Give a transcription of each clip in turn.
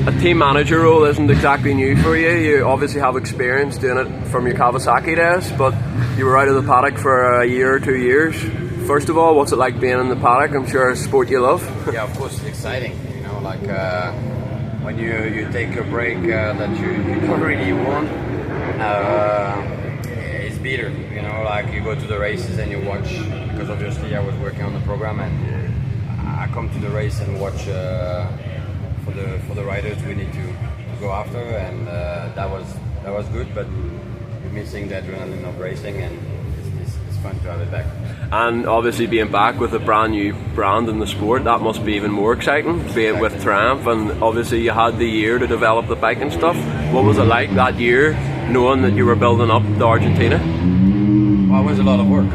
a team manager role isn't exactly new for you. You obviously have experience doing it from your Kawasaki days, but you were out of the paddock for a year or 2 years. First of all, what's it like being in the paddock? I'm sure it's a sport you love. Yeah, of course, it's exciting. You know, like when you take a break that you don't really want, it's better. You know, like you go to the races and you watch, because obviously I was working on the program and I come to the race and watch for the riders we need to go after, and that was good, but you're missing the adrenaline of racing, and it's fun to have it back. And obviously being back with a brand new brand in the sport, that must be even more exciting, be it with Triumph, and obviously you had the year to develop the bike and stuff. What was it like that year, knowing that you were building up the Argentina? Well, it was a lot of work.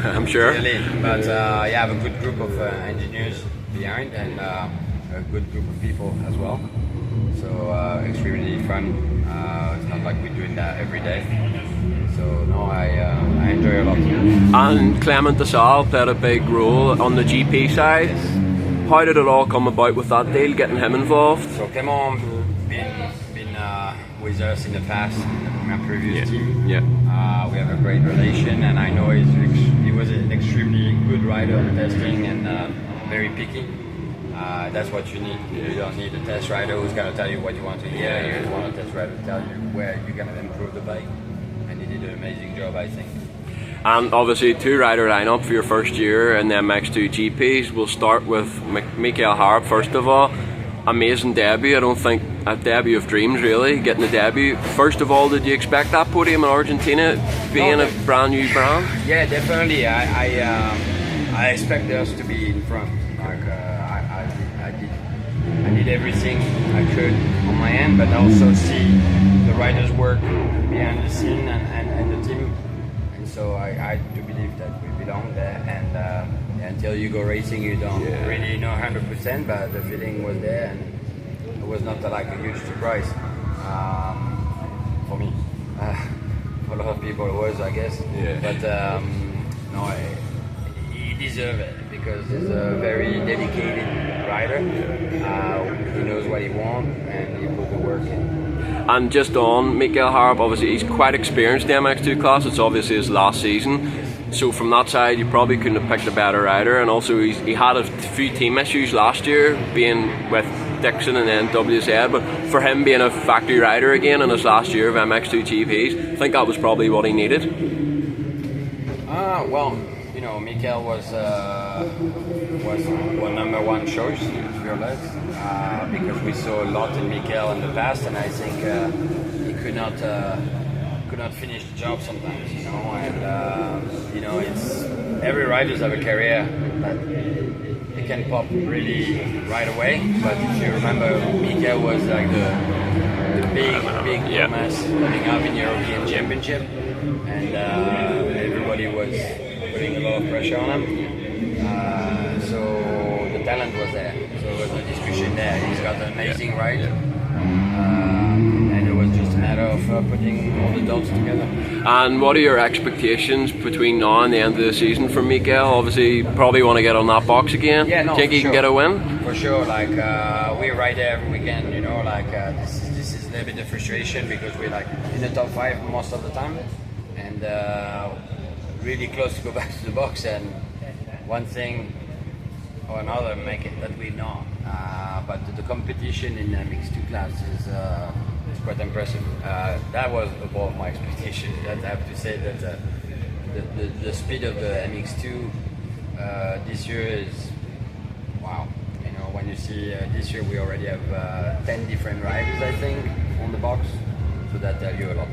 I'm sure. Really, but you have a good group of engineers behind, and a good group of people as well. So extremely fun. It's not like we're doing that every day. So no, I enjoy a lot. And Clement Desal played a big role on the GP side. Yes. How did it all come about with that deal, getting him involved? So Clement been with us in the past in my previous team. Yeah. We have a great relation, and I know he was an extremely good rider on testing and very picky. That's what you need. You don't need a test rider who's going to tell you what you want to hear. You just want a test rider to tell you where you're going to improve the bike. And he did an amazing job, I think. And obviously 2-rider lineup for your first year in the MX2 GPs. We'll start with Michael Haarup first of all. Amazing debut. I don't think a debut of dreams really, getting a debut. First of all, did you expect that podium in Argentina, being a brand new brand? Yeah, definitely. I expect us to be in front. Like I did everything I could on my end, but also see the riders work behind the scene and the team. And so I do believe that we belong there. And until you go racing, you don't really know 100%, but the feeling was there, and it was not like a huge surprise for me. For a lot of people it was, I guess. Yeah. But no, he deserves it because he's a very dedicated rider. He knows what he wants, and he put the work in. And just on Michael Haarup, obviously he's quite experienced in the MX2 class. It's obviously his last season. So from that side, you probably couldn't have picked a better rider. And also he had a few team issues last year, being with Dixon and then WZ. But for him being a factory rider again in his last year of MX2 GPs, I think that was probably what he needed. Well, you know, Michael was one number one choice, to be honest, because we saw a lot in Michael in the past, and I think he could not finish the job sometimes, you know. And you know, it's every riders have a career that they can pop really right away. But if you remember, Michael was like the big promise coming up in European Championship, and everybody was putting a lot of pressure on him. So the talent was there. So there was no discussion there. He's got an amazing ride. And it was just a matter of putting all the dots together. And what are your expectations between now and the end of the season for Michael? Obviously, you probably want to get on that box again. Yeah, no, think he can get a win? For sure. Like we ride there every weekend. You know, like this is a little bit of frustration because we're like in the top 5 most of the time, and really close to go back to the box. And one thing or another make it that we know. But the competition in the MX2 class is quite impressive. That was above my expectation. I have to say that the speed of the MX2 this year is wow. You know, when you see this year we already have 10 different riders, I think, on the box. So that tells you a lot.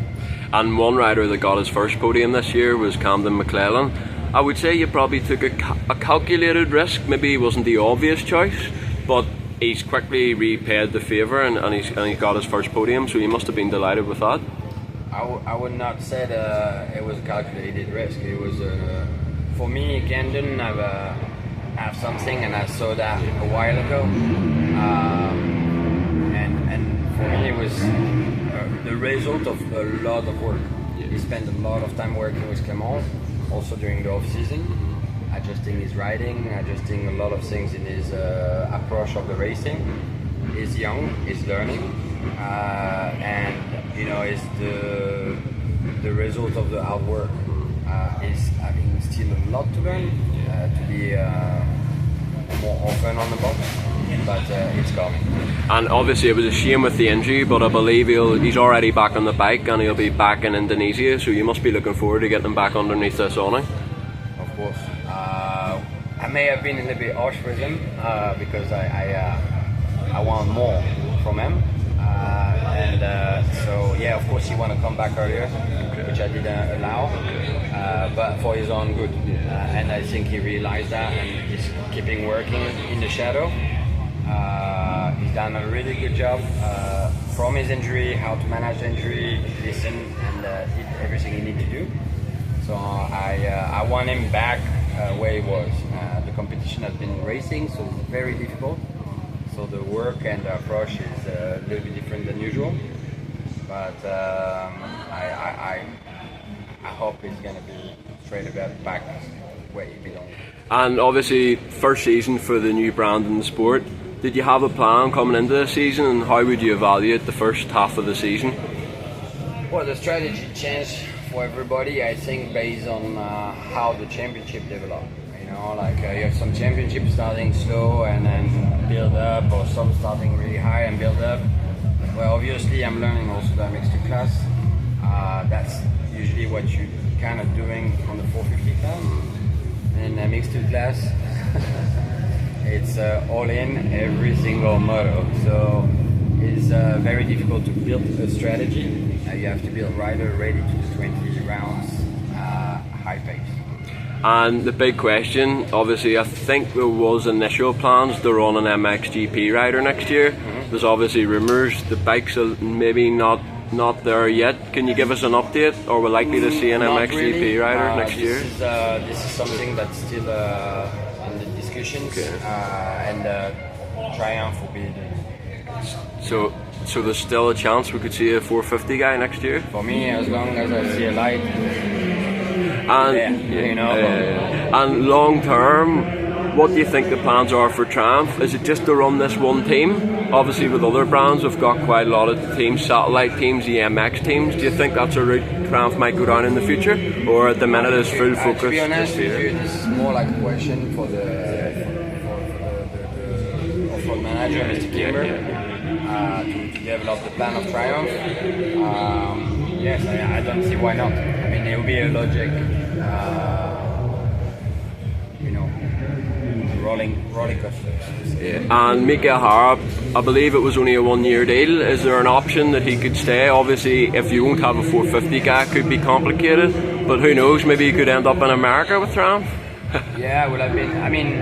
And one rider that got his first podium this year was McLellan. I would say you probably took a calculated risk. Maybe he wasn't the obvious choice, but he's quickly repaid the favour and he's got his first podium, so you must have been delighted with that. I would not say it was a calculated risk. It was for me, Camden have something, and I saw that a while ago. And for me, it was the result of a lot of work. He spent a lot of time working with Clement, also during the off-season, adjusting his riding, adjusting a lot of things in his approach of the racing. He's young, he's learning, and it's the result of the hard work. He's having still a lot to learn, to be more often on the box, but it's coming. And obviously it was a shame with the injury, but I believe he's already back on the bike and he'll be back in Indonesia, so you must be looking forward to getting him back underneath this awning. Of course. I may have been a little bit harsh with him because I want more from him. So yeah, of course he want to come back earlier, which I didn't allow, but for his own good. And I think he realized that, and he's keeping working in the shadow. He's done a really good job from his injury, how to manage the injury, listen, and did everything he needed to do. So I want him back where he was. The competition has been racing, so it's very difficult. So the work and the approach is a little bit different than usual. But I hope he's going to be straight about back where he belongs. And obviously, first season for the new brand in the sport. Did you have a plan coming into the season, and how would you evaluate the first half of the season? Well, the strategy changed for everybody, I think, based on how the championship developed. You have some championships starting slow and then build up, or some starting really high and build up. Well, obviously, I'm learning also the MX2 class. That's usually what you're kind of doing on the 450 class. In the MX2 class, it's all in every single moto. So it's very difficult to build a strategy. You have to build a rider ready to do 20 rounds, high pace. And the big question, obviously, I think there was initial plans to run an MXGP rider next year. There's obviously rumours the bikes are maybe not there yet. Can you give us an update? Or we're likely to see an MXGP really. rider next year? This is something that's still in the discussions, and Triumph will be So there's still a chance we could see a 450 guy next year? For me, as long as I see a light. And and long term, what do you think the plans are for Triumph? Is it just to run this one team? Obviously with other brands we've got quite a lot of teams, satellite teams, EMX teams. Do you think that's a route Triumph might go down in the future? Or at the minute is full focus? To be honest with you, this is more like a question for the off-road manager, Mr. Kimber, to develop the plan of Triumph. Yes, I don't see why not. I mean, it will be a logic, rolling coaster. Yeah. And Mikael Haarup, I believe it was only a 1-year deal. Is there an option that he could stay? Obviously, if you won't have a 450 guy, it could be complicated. But who knows? Maybe he could end up in America with Triumph. Yeah, would have been. I mean,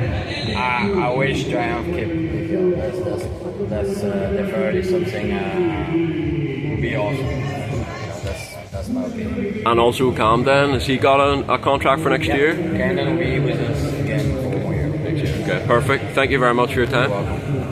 I wish Triumph kept Mikael. That's definitely something would be awesome. That's my opinion. And also Camden, has he got a contract for next year? Camden will be with us again for 1 more year. Okay, perfect. Thank you very much for your time. You're welcome.